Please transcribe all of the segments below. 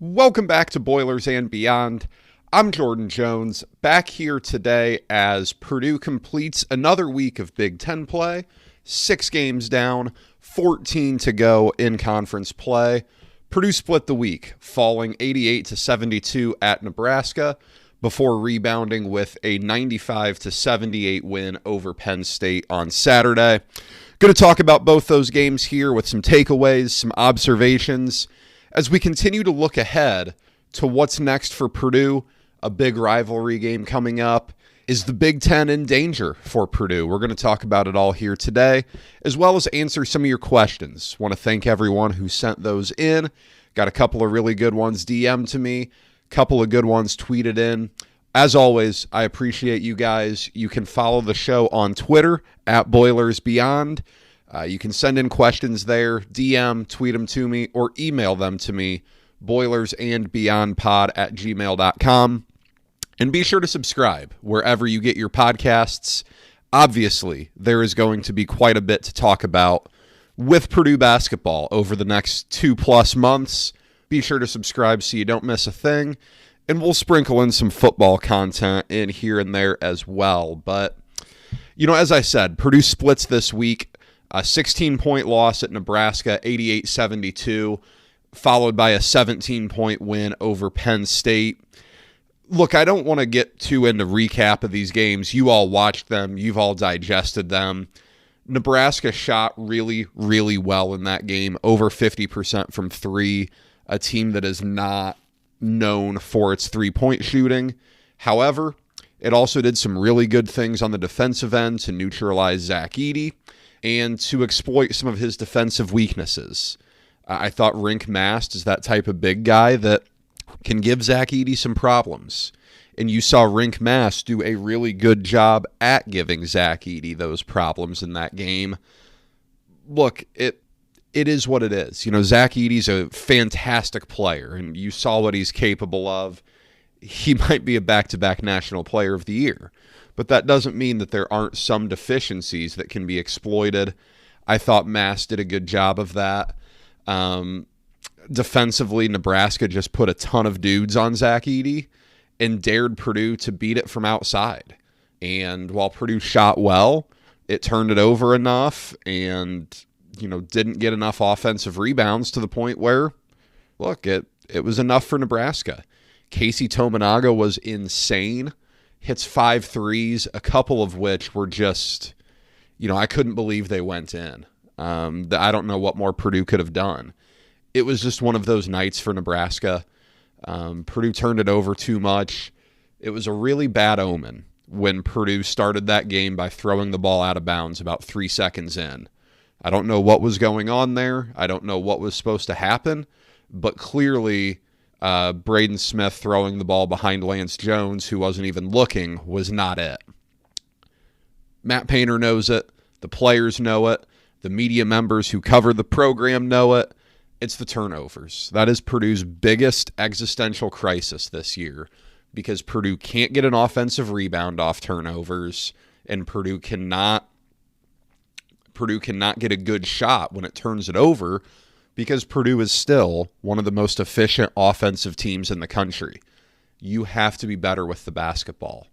Welcome back to Boilers and Beyond. I'm Jordan Jones, back here today as Purdue completes another week of Big Ten play. 6 games down, 14 to go in conference play. Purdue split the week, falling 88-72 at Nebraska before rebounding with a 95-78 win over Penn State on Saturday. Going to talk about both those games here with some takeaways, some observations, as we continue to look ahead to what's next for Purdue. A big rivalry game coming up. Is the Big Ten in danger for Purdue? We're going to talk about it all here today, as well as answer some of your questions. Want to thank everyone who sent those in. Got a couple of really good ones DM'd to me, a couple of good ones tweeted in. As always, I appreciate you guys. You can follow the show on Twitter at Boilers Beyond. You can send in questions there, DM, tweet them to me, or email them to me, boilersandbeyondpod@gmail.com. And be sure to subscribe wherever you get your podcasts. Obviously, there is going to be quite a bit to talk about with Purdue basketball over the next 2+ months. Be sure to subscribe so you don't miss a thing. And we'll sprinkle in some football content in here and there as well. But, as I said, Purdue splits this week. A 16-point loss at Nebraska, 88-72, followed by a 17-point win over Penn State. Look, I don't want to get too into recap of these games. You all watched them. You've all digested them. Nebraska shot really, really well in that game, over 50% from three, a team that is not known for its three-point shooting. However, it also did some really good things on the defensive end to neutralize Zach Edey and to exploit some of his defensive weaknesses. I thought Rink Mast is that type of big guy that can give Zach Edey some problems. And you saw Rink Mast do a really good job at giving Zach Edey those problems in that game. Look, it is what it is. Zach Edey's a fantastic player, and you saw what he's capable of. He might be a back-to-back National Player of the Year, but that doesn't mean that there aren't some deficiencies that can be exploited. I thought Mast did a good job of that. Defensively, Nebraska just put a ton of dudes on Zach Edey and dared Purdue to beat it from outside. And while Purdue shot well, it turned it over enough and, didn't get enough offensive rebounds to the point where, look, it was enough for Nebraska. Casey Tominaga was insane. Hits 5 threes, a couple of which were just, I couldn't believe they went in. I don't know what more Purdue could have done. It was just one of those nights for Nebraska. Purdue turned it over too much. It was a really bad omen when Purdue started that game by throwing the ball out of bounds about 3 seconds in. I don't know what was going on there. I don't know what was supposed to happen, but clearly Braden Smith throwing the ball behind Lance Jones, who wasn't even looking, was not it. Matt Painter knows it. The players know it. The media members who cover the program know it. It's the turnovers. That is Purdue's biggest existential crisis this year, because Purdue can't get an offensive rebound off turnovers, and Purdue cannot get a good shot when it turns it over, because Purdue is still one of the most efficient offensive teams in the country. You have to be better with the basketball.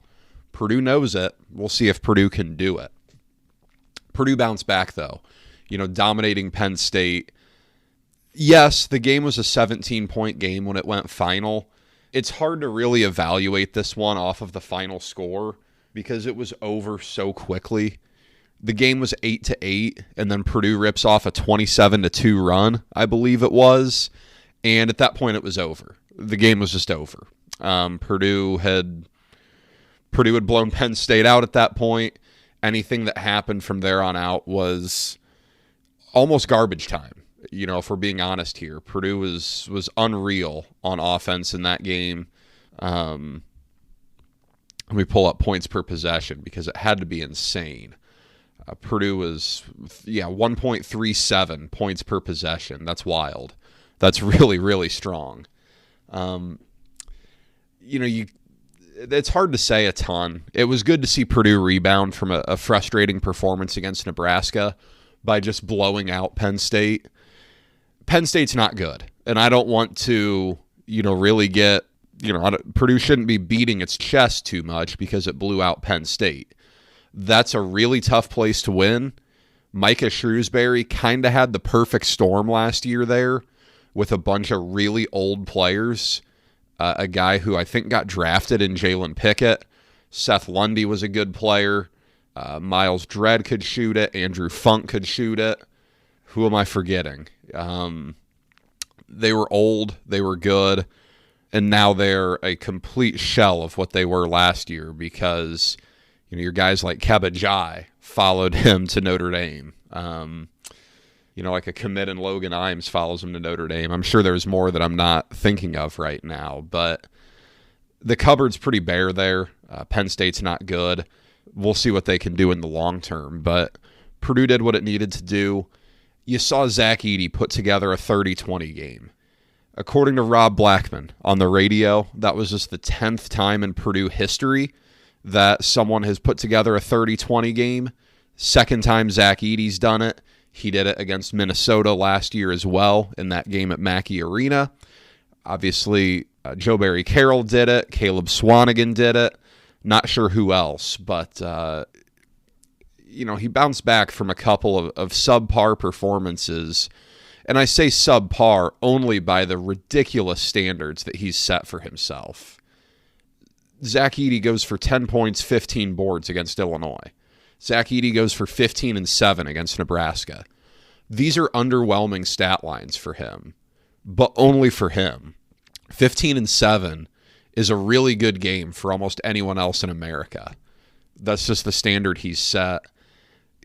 Purdue knows it. We'll see if Purdue can do it. Purdue bounced back, though, dominating Penn State. Yes, the game was a 17-point game when it went final. It's hard to really evaluate this one off of the final score because it was over so quickly. The game was 8-8, and then Purdue rips off a 27-2 run, I believe it was. And at that point, it was over. The game was just over. Purdue had blown Penn State out at that point. Anything that happened from there on out was almost garbage time. If we're being honest here, Purdue was unreal on offense in that game. Let me pull up points per possession because it had to be insane. Purdue was, 1.37 points per possession. That's wild. That's really, really strong. It's hard to say a ton. It was good to see Purdue rebound from a frustrating performance against Nebraska by just blowing out Penn State. Penn State's not good, and I don't want to really get, Purdue shouldn't be beating its chest too much because it blew out Penn State. That's a really tough place to win. Micah Shrewsbury kind of had the perfect storm last year there with a bunch of really old players. A guy who I think got drafted in Jalen Pickett. Seth Lundy was a good player. Miles Dredd could shoot it. Andrew Funk could shoot it. Who am I forgetting? They were old. They were good. And now they're a complete shell of what they were last year because, your guys like Keba Jai followed him to Notre Dame. Like a commit and Logan Imes follows him to Notre Dame. I'm sure there's more that I'm not thinking of right now, but the cupboard's pretty bare there. Penn State's not good. We'll see what they can do in the long term, but Purdue did what it needed to do. You saw Zach Edey put together a 30-20 game. According to Rob Blackman on the radio, that was just the 10th time in Purdue history that someone has put together a 30-20 game. Second time Zach Edey's done it. He did it against Minnesota last year as well in that game at Mackey Arena. Obviously, Joe Barry Carroll did it. Caleb Swanigan did it. Not sure who else, but he bounced back from a couple of subpar performances. And I say subpar only by the ridiculous standards that he's set for himself. Zach Edey goes for 10 points, 15 boards against Illinois. Zach Edey goes for 15 and 7 against Nebraska. These are underwhelming stat lines for him, but only for him. 15 and 7 is a really good game for almost anyone else in America. That's just the standard he's set.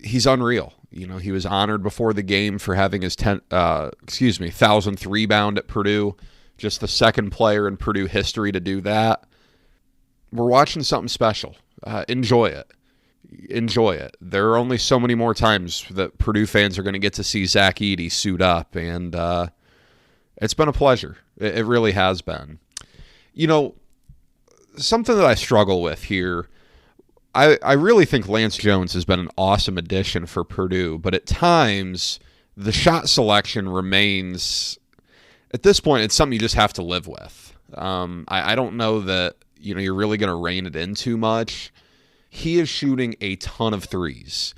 He's unreal. He was honored before the game for having his 1,000th rebound at Purdue. Just the second player in Purdue history to do that. We're watching something special. Enjoy it. Enjoy it. There are only so many more times that Purdue fans are going to get to see Zach Edey suit up, and it's been a pleasure. It really has been. Something that I struggle with here, I really think Lance Jones has been an awesome addition for Purdue, but at times the shot selection remains, at this point, it's something you just have to live with. I don't know that you're really going to rein it in too much. He is shooting a ton of threes.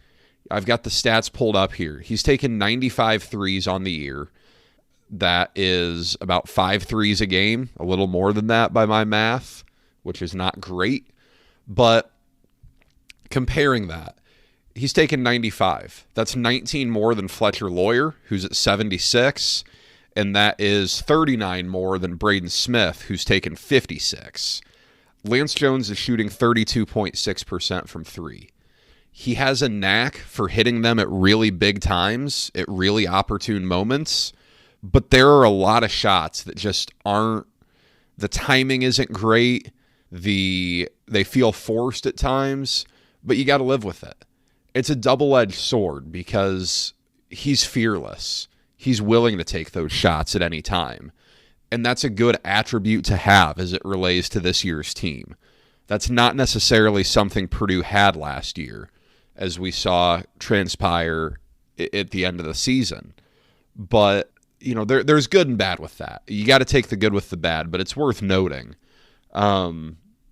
I've got the stats pulled up here. He's taken 95 threes on the year. That is about 5 threes a game, a little more than that by my math, which is not great. But comparing that, he's taken 95. That's 19 more than Fletcher Lawyer, who's at 76, and that is 39 more than Braden Smith, who's taken 56. Lance Jones is shooting 32.6% from three. He has a knack for hitting them at really big times, at really opportune moments, but there are a lot of shots that just aren't, the timing isn't great, they feel forced at times, but you got to live with it. It's a double-edged sword because he's fearless. He's willing to take those shots at any time. And that's a good attribute to have as it relates to this year's team. That's not necessarily something Purdue had last year, as we saw transpire at the end of the season. But, there's good and bad with that. You got to take the good with the bad, but it's worth noting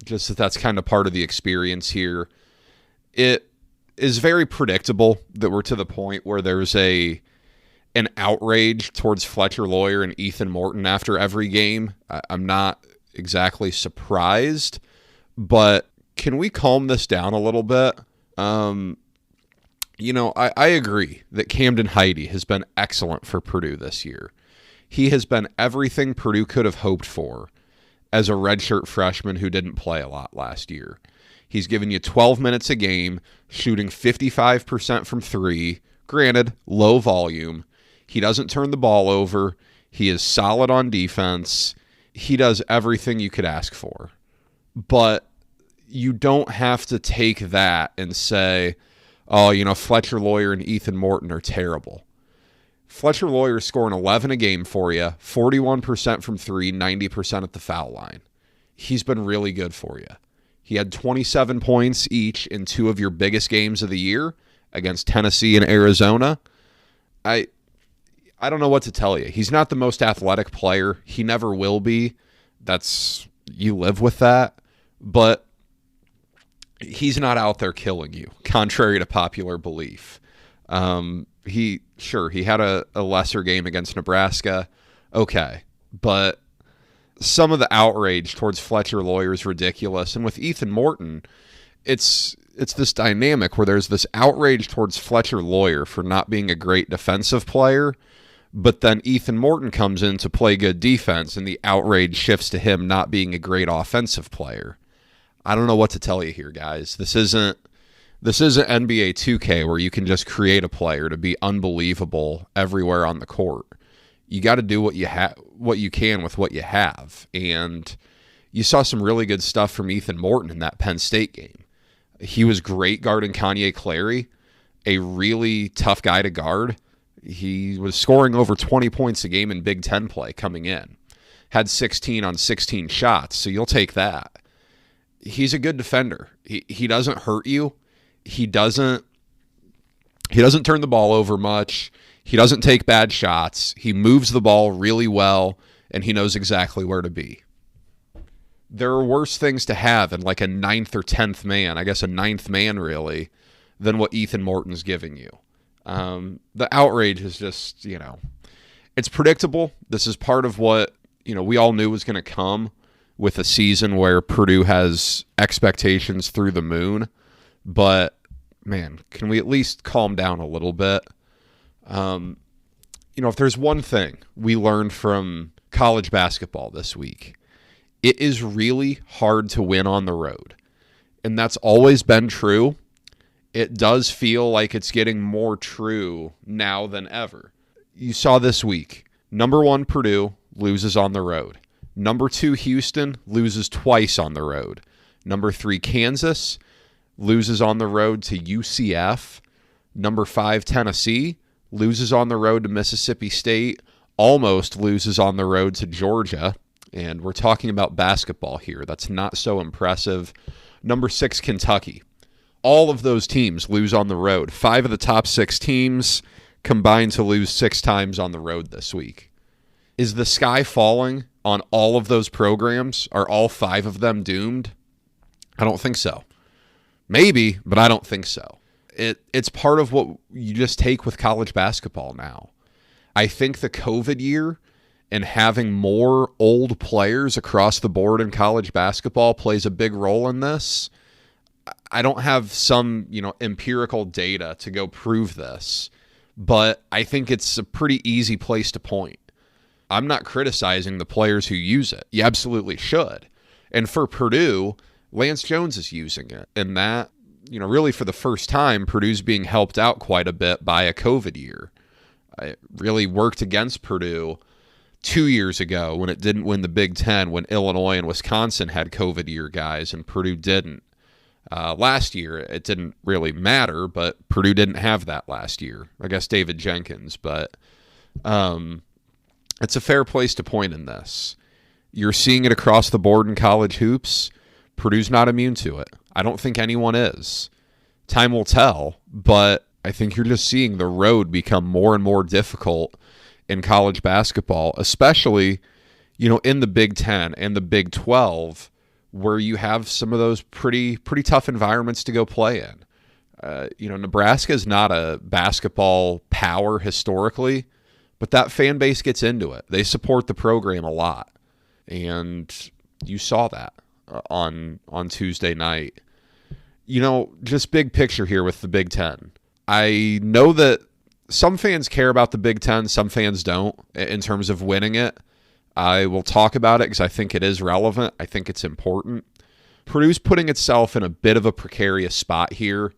just that's kind of part of the experience here. It is very predictable that we're to the point where there's an outrage towards Fletcher Lawyer and Ethan Morton after every game. I'm not exactly surprised, but can we calm this down a little bit? I agree that Camden Heide has been excellent for Purdue this year. He has been everything Purdue could have hoped for as a redshirt freshman who didn't play a lot last year. He's given you 12 minutes a game, shooting 55% from three. Granted, low volume. He doesn't turn the ball over. He is solid on defense. He does everything you could ask for. But you don't have to take that and say, Fletcher Lawyer and Ethan Morton are terrible. Fletcher Lawyer is scoring 11 a game for you, 41% from three, 90% at the foul line. He's been really good for you. He had 27 points each in 2 of your biggest games of the year against Tennessee and Arizona. I I don't know what to tell you. He's not the most athletic player. He never will be. You live with that. But he's not out there killing you, contrary to popular belief. He had a lesser game against Nebraska. Okay. But some of the outrage towards Fletcher Loyer is ridiculous. And with Ethan Morton, it's this dynamic where there's this outrage towards Fletcher Loyer for not being a great defensive player, but then Ethan Morton comes in to play good defense, and the outrage shifts to him not being a great offensive player. I don't know what to tell you here, guys. This isn't NBA 2K where you can just create a player to be unbelievable everywhere on the court. You got to do what you can with what you have. And you saw some really good stuff from Ethan Morton in that Penn State game. He was great guarding Kanye Clary, a really tough guy to guard. He was scoring over 20 points a game in Big Ten play coming in. Had 16 on 16 shots, so you'll take that. He's a good defender. He doesn't hurt you. He doesn't turn the ball over much. He doesn't take bad shots. He moves the ball really well, and he knows exactly where to be. There are worse things to have in like a 9th or 10th man, I guess a 9th man really, than what Ethan Morton's giving you. The outrage is just, it's predictable. This is part of what, we all knew was going to come with a season where Purdue has expectations through the moon. But, man, can we at least calm down a little bit? If there's one thing we learned from college basketball this week, it is really hard to win on the road. And that's always been true. It does feel like it's getting more true now than ever. You saw this week, number 1 Purdue loses on the road. Number 2 Houston loses twice on the road. Number 3 Kansas loses on the road to UCF. Number 5 Tennessee loses on the road to Mississippi State. Almost loses on the road to Georgia. And we're talking about basketball here. That's not so impressive. Number 6 Kentucky. All of those teams lose on the road. 5 of the top 6 teams combined to lose 6 times on the road this week. Is the sky falling on all of those programs? Are all 5 of them doomed? I don't think so. Maybe, but I don't think so. It's part of what you just take with college basketball now. I think the COVID year and having more old players across the board in college basketball plays a big role in this. I don't have some, empirical data to go prove this, but I think it's a pretty easy place to point. I'm not criticizing the players who use it. You absolutely should. And for Purdue, Lance Jones is using it. And that, really for the first time, Purdue's being helped out quite a bit by a COVID year. It really worked against Purdue 2 years ago when it didn't win the Big Ten, when Illinois and Wisconsin had COVID year guys and Purdue didn't. Last year, it didn't really matter, but Purdue didn't have that last year. I guess David Jenkins, but it's a fair place to point in this. You're seeing it across the board in college hoops. Purdue's not immune to it. I don't think anyone is. Time will tell, but I think you're just seeing the road become more and more difficult in college basketball, especially, in the Big Ten and the Big 12, where you have some of those pretty tough environments to go play in. Nebraska is not a basketball power historically, but that fan base gets into it. They support the program a lot, and you saw that on Tuesday night. Just big picture here with the Big Ten. I know that some fans care about the Big Ten, some fans don't in terms of winning it. I will talk about it because I think it is relevant. I think it's important. Purdue's putting itself in a bit of a precarious spot here,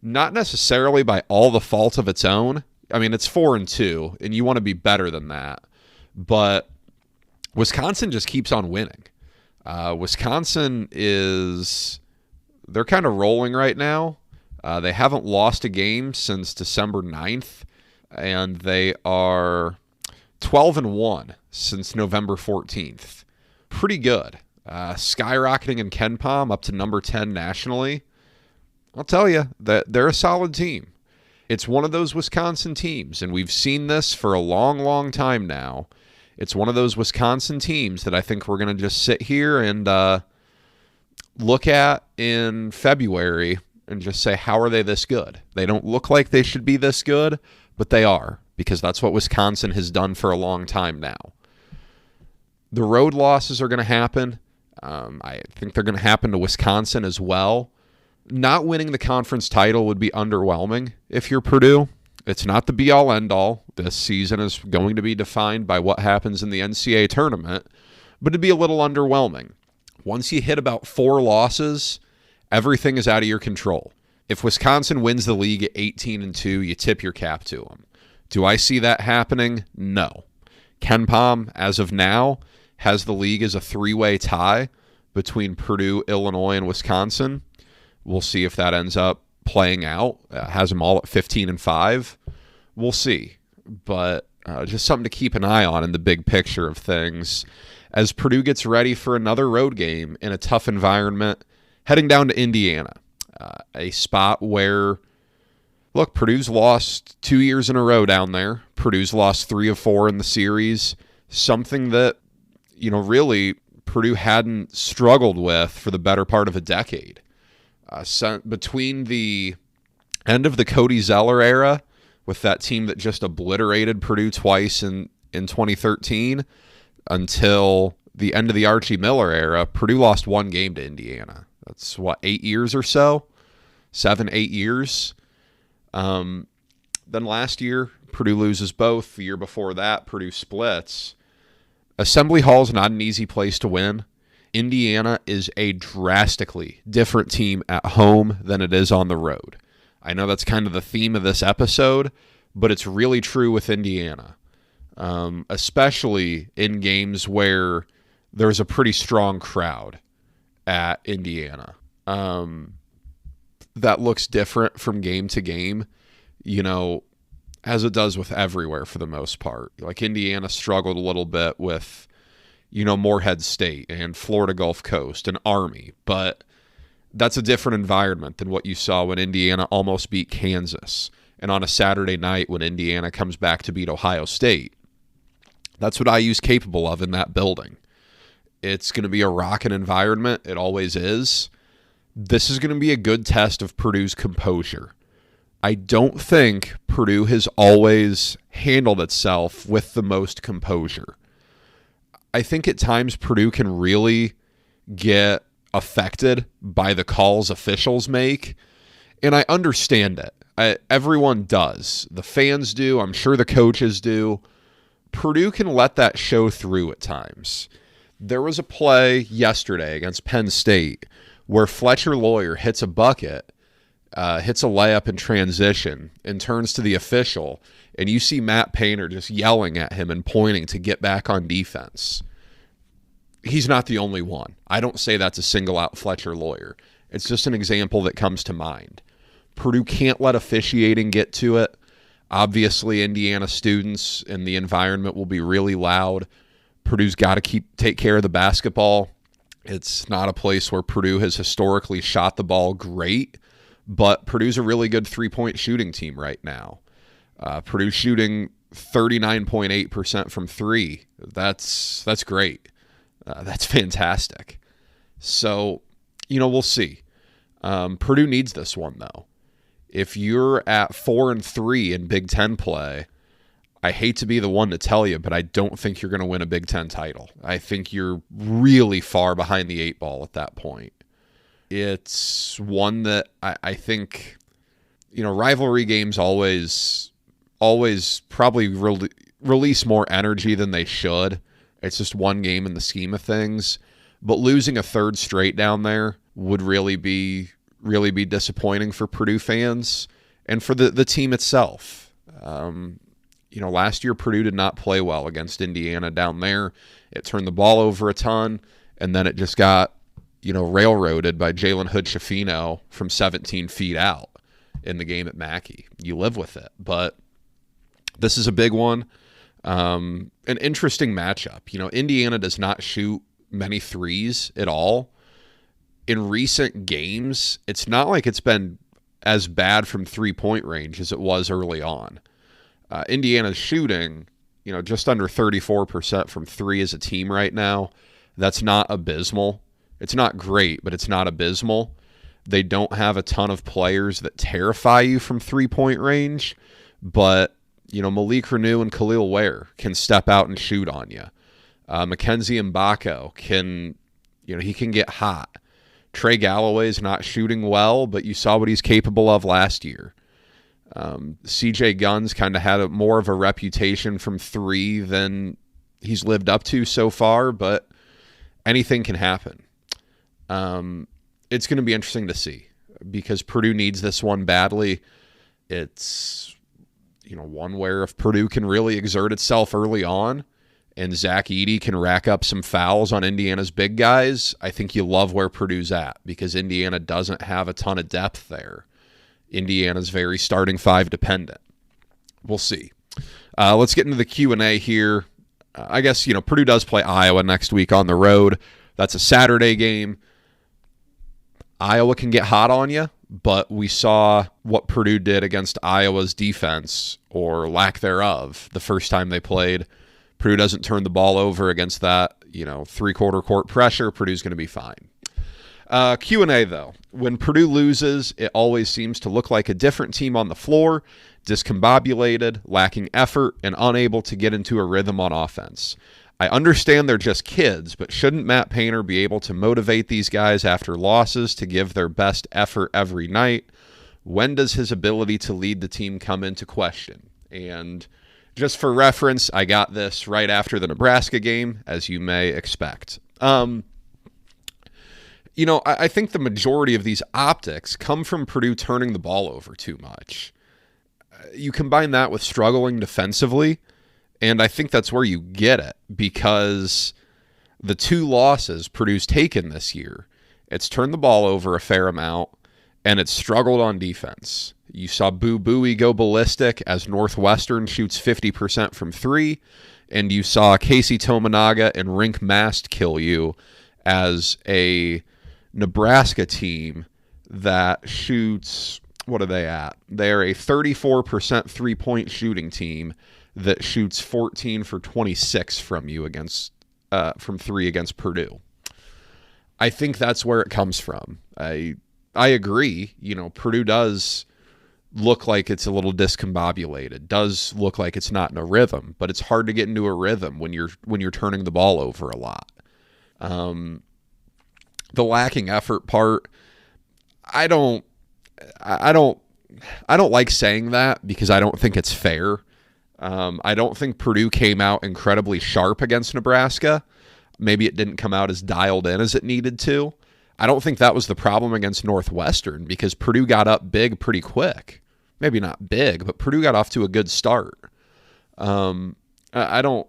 not necessarily by all the fault of its own. I mean, it's 4-2, and you want to be better than that. But Wisconsin just keeps on winning. Wisconsin they're kind of rolling right now. They haven't lost a game since December 9th, and they are 12-1 since November 14th. Pretty good. Skyrocketing in KenPom up to number 10 nationally. I'll tell you that they're a solid team. It's one of those Wisconsin teams, and we've seen this for a long, long time now. It's one of those Wisconsin teams that I think we're going to just sit here and look at in February and just say, how are they this good? They don't look like they should be this good, but they are, because that's what Wisconsin has done for a long time now. The road losses are going to happen. I think they're going to happen to Wisconsin as well. Not winning the conference title would be underwhelming if you're Purdue. It's not the be-all, end-all. This season is going to be defined by what happens in the NCAA tournament, but it'd be a little underwhelming. Once you hit about 4 losses, everything is out of your control. If Wisconsin wins the league at 18-2, you tip your cap to them. Do I see that happening? No. Ken Pom, as of now, has the league as a 3-way tie between Purdue, Illinois, and Wisconsin. We'll see if that ends up playing out. Has them all at 15-5. We'll see. But just something to keep an eye on in the big picture of things as Purdue gets ready for another road game in a tough environment, heading down to Indiana, a spot where, look, Purdue's lost 2 years in a row down there. Purdue's lost 3 of 4 in the series, something that, really Purdue hadn't struggled with for the better part of a decade. Between the end of the Cody Zeller era, with that team that just obliterated Purdue twice in 2013, until the end of the Archie Miller era, Purdue lost 1 game to Indiana. That's 8 years or so? 7, 8 years. Then last year, Purdue loses both. The year before that, Purdue splits. Assembly Hall's not an easy place to win. Indiana is a drastically different team at home than it is on the road. I know that's kind of the theme of this episode, but it's really true with Indiana, especially in games where there's a pretty strong crowd at Indiana. That looks different from game to game, as it does with everywhere for the most part. Like Indiana struggled a little bit with Morehead State and Florida Gulf Coast and Army, but that's a different environment than what you saw when Indiana almost beat Kansas, and on a Saturday night when Indiana comes back to beat Ohio State. That's what IU's capable of in that building. It's going to be a rocking environment. It always is. This is going to be a good test of Purdue's composure. I don't think Purdue has always handled itself with the most composure. I think at times Purdue can really get affected by the calls officials make, and I understand it. Everyone does. The fans do. I'm sure the coaches do. Purdue can let that show through at times. There was a play yesterday against Penn State where Fletcher Lawyer hits a bucket, hits a layup in transition, and turns to the official, and you see Matt Painter just yelling at him and pointing to get back on defense. He's not the only one. I don't say that to single out Fletcher Lawyer. It's just an example that comes to mind. Purdue can't let officiating get to it. Obviously, Indiana students and the environment will be really loud. Purdue's got to take care of the basketball. It's not a place where Purdue has historically shot the ball great, but Purdue's a really good three-point shooting team right now. Purdue's shooting 39.8% from 3. That's great. That's fantastic. So, we'll see. Purdue needs this one, though. If you're at 4-3 in Big Ten play, I hate to be the one to tell you, but I don't think you're going to win a Big Ten title. I think you're really far behind the 8 ball at that point. It's one that I think, rivalry games always probably release more energy than they should. It's just one game in the scheme of things. But losing a third straight down there would really be disappointing for Purdue fans and for the team itself. Last year Purdue did not play well against Indiana down there. It turned the ball over a ton, and then it just got, railroaded by Jalen Hood-Schifino from 17 feet out in the game at Mackey. You live with it. But this is a big one. An interesting matchup. Indiana does not shoot many threes at all. In recent games, it's not like it's been as bad from three-point range as it was early on. Indiana's shooting, just under 34% from three as a team right now. That's not abysmal. It's not great, but it's not abysmal. They don't have a ton of players that terrify you from three-point range, but, Malik Renew and Khalil Ware can step out and shoot on you. Mackenzie Mbako can, he can get hot. Trey Galloway's not shooting well, but you saw what he's capable of last year. CJ Gunn's kind of had more of a reputation from three than he's lived up to so far, but anything can happen. It's going to be interesting to see because Purdue needs this one badly. It's, one where if Purdue can really exert itself early on and Zach Edey can rack up some fouls on Indiana's big guys, I think you love where Purdue's at because Indiana doesn't have a ton of depth there. Indiana's very starting five dependent. We'll see. Let's get into the Q&A here. I guess, Purdue does play Iowa next week on the road. That's a Saturday game. Iowa can get hot on you, but we saw what Purdue did against Iowa's defense, or lack thereof, the first time they played. Purdue doesn't turn the ball over against that, three-quarter court pressure. Purdue's going to be fine. Q&A, though. When Purdue loses, it always seems to look like a different team on the floor, discombobulated, lacking effort, and unable to get into a rhythm on offense. I understand they're just kids, but shouldn't Matt Painter be able to motivate these guys after losses to give their best effort every night? When does his ability to lead the team come into question? And just for reference, I got this right after the Nebraska game, as you may expect. I think the majority of these optics come from Purdue turning the ball over too much. You combine that with struggling defensively, and I think that's where you get it, because the two losses Purdue's taken this year, it's turned the ball over a fair amount, and it's struggled on defense. You saw Boo Buie go ballistic as Northwestern shoots 50% from three, and you saw Casey Tominaga and Rink Mast kill you as a Nebraska team that shoots, what are they at? They're a 34% three-point shooting team that shoots 14 for 26 from you from three against Purdue. I think that's where it comes from. I agree. Purdue does look like it's a little discombobulated, does look like it's not in a rhythm, but it's hard to get into a rhythm when you're turning the ball over a lot. The lacking effort part, I don't like saying that because I don't think it's fair. I don't think Purdue came out incredibly sharp against Nebraska. Maybe it didn't come out as dialed in as it needed to. I don't think that was the problem against Northwestern because Purdue got up big pretty quick. Maybe not big, but Purdue got off to a good start. I don't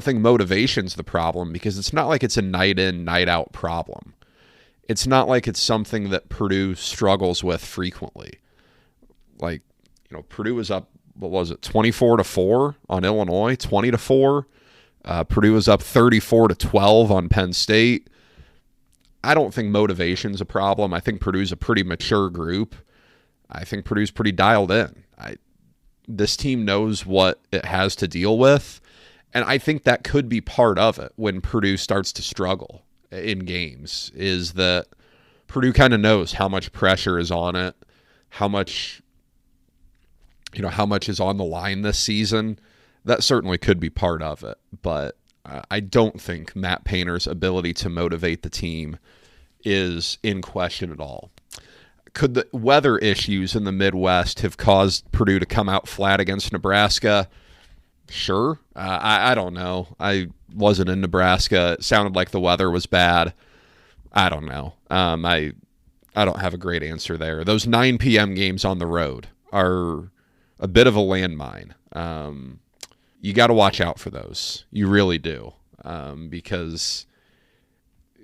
think motivation's the problem because it's not like it's a night in, night out problem. It's not like it's something that Purdue struggles with frequently. Purdue was up, 24-4 on Illinois, 20-4. Purdue was up 34-12 on Penn State. I don't think motivation's a problem. I think Purdue's a pretty mature group. I think Purdue's pretty dialed in. This team knows what it has to deal with, and I think that could be part of it when Purdue starts to struggle in games, is that Purdue kind of knows how much pressure is on it, how much is on the line this season. That certainly could be part of it, but I don't think Matt Painter's ability to motivate the team is in question at all. Could the weather issues in the Midwest have caused Purdue to come out flat against Nebraska? Sure. I don't know. I wasn't in Nebraska. It sounded like the weather was bad. I don't know. I don't have a great answer there. Those 9 p.m. games on the road are a bit of a landmine. You got to watch out for those. You really do, because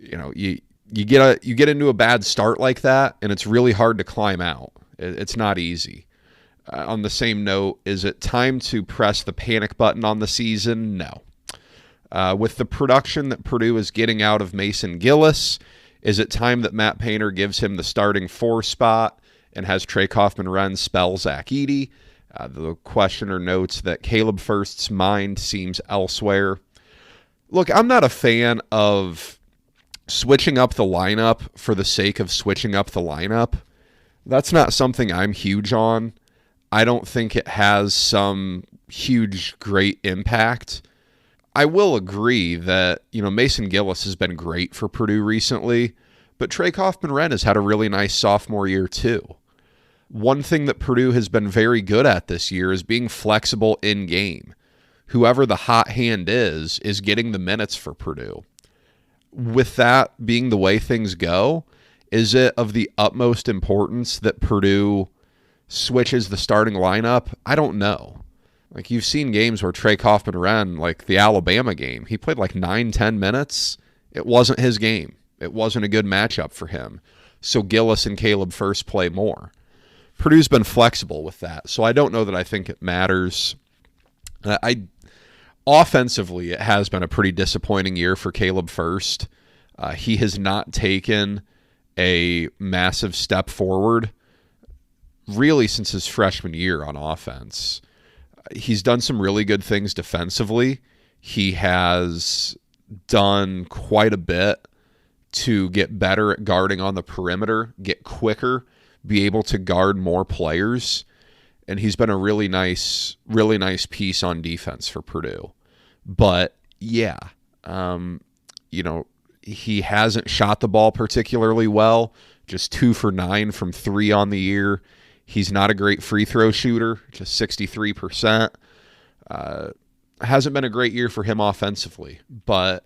you get into a bad start like that, and it's really hard to climb out. It's not easy. On the same note, is it time to press the panic button on the season? No. With the production that Purdue is getting out of Mason Gillis, is it time that Matt Painter gives him the starting 4 spot and has Trey Kaufman-Renn spell Zach Edey. The questioner notes that Caleb First's mind seems elsewhere. Look, I'm not a fan of switching up the lineup for the sake of switching up the lineup. That's not something I'm huge on. I don't think it has some huge, great impact. I will agree that, Mason Gillis has been great for Purdue recently, but Trey Kaufman-Renn has had a really nice sophomore year too. One thing that Purdue has been very good at this year is being flexible in game. Whoever the hot hand is getting the minutes for Purdue. With that being the way things go, is it of the utmost importance that Purdue switches the starting lineup? I don't know. Like, you've seen games where Trey Kaufman-Renn, like the Alabama game, he played like 9-10 minutes. It wasn't his game. It wasn't a good matchup for him. So Gillis and Caleb First play more. Purdue's been flexible with that, so I don't know that I think it matters. Offensively, it has been a pretty disappointing year for Caleb First. He has not taken a massive step forward really since his freshman year on offense. He's done some really good things defensively. He has done quite a bit to get better at guarding on the perimeter, get quicker, be able to guard more players, and he's been a really nice piece on defense for Purdue. But yeah, he hasn't shot the ball particularly well, just 2 for 9 from 3 on the year. He's not a great free throw shooter, just 63%. Hasn't been a great year for him offensively, but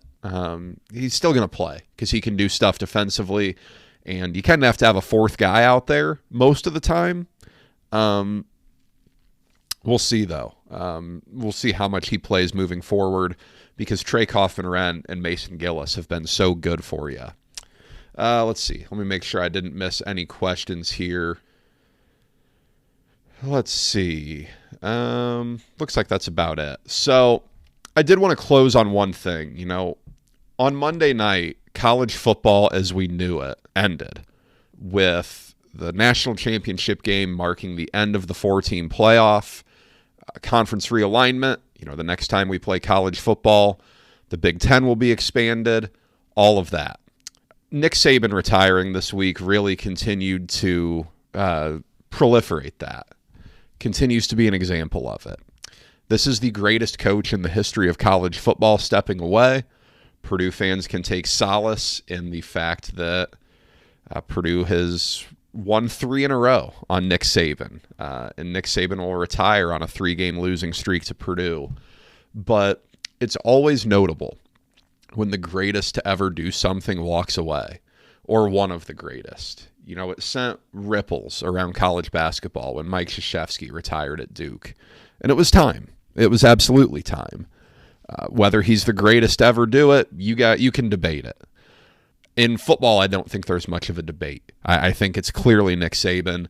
he's still going to play because he can do stuff defensively, and you kind of have to have a fourth guy out there most of the time. We'll see, though. We'll see how much he plays moving forward because Trey Kaufman-Renn and Mason Gillis have been so good for you. Let's see. Let me make sure I didn't miss any questions here. Let's see. Looks like that's about it. So I did want to close on one thing. On Monday night, college football as we knew it ended with the national championship game marking the end of the 4-team playoff, conference realignment. The next time we play college football, the Big Ten will be expanded, all of that. Nick Saban retiring this week really continued to proliferate that. Continues to be an example of it. This is the greatest coach in the history of college football stepping away. Purdue fans can take solace in the fact that Purdue has won 3 in a row on Nick Saban. And Nick Saban will retire on a 3-game losing streak to Purdue. But it's always notable when the greatest to ever do something walks away, or one of the greatest. It sent ripples around college basketball when Mike Krzyzewski retired at Duke. And it was time. It was absolutely time. Whether he's the greatest to ever do it, you can debate it. In football, I don't think there's much of a debate. I think it's clearly Nick Saban.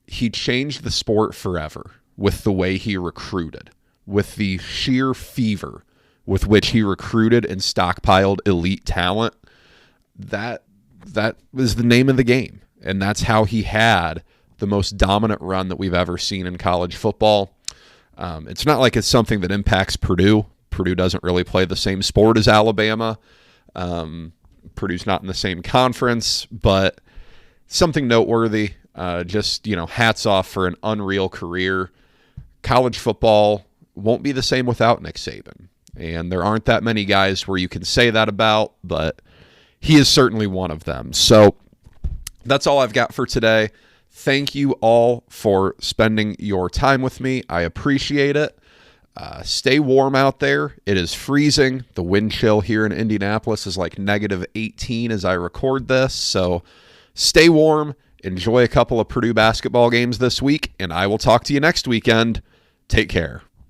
He changed the sport forever with the way he recruited, with the sheer fever with which he recruited and stockpiled elite talent. That was the name of the game. And that's how he had the most dominant run that we've ever seen in college football. It's not like it's something that impacts Purdue. Purdue doesn't really play the same sport as Alabama. Purdue's not in the same conference, but something noteworthy. Hats off for an unreal career. College football won't be the same without Nick Saban. And there aren't that many guys where you can say that about, but he is certainly one of them. So that's all I've got for today. Thank you all for spending your time with me. I appreciate it. Stay warm out there. It is freezing. The wind chill here in Indianapolis is like -18 as I record this. So stay warm. Enjoy a couple of Purdue basketball games this week, and I will talk to you next weekend. Take care.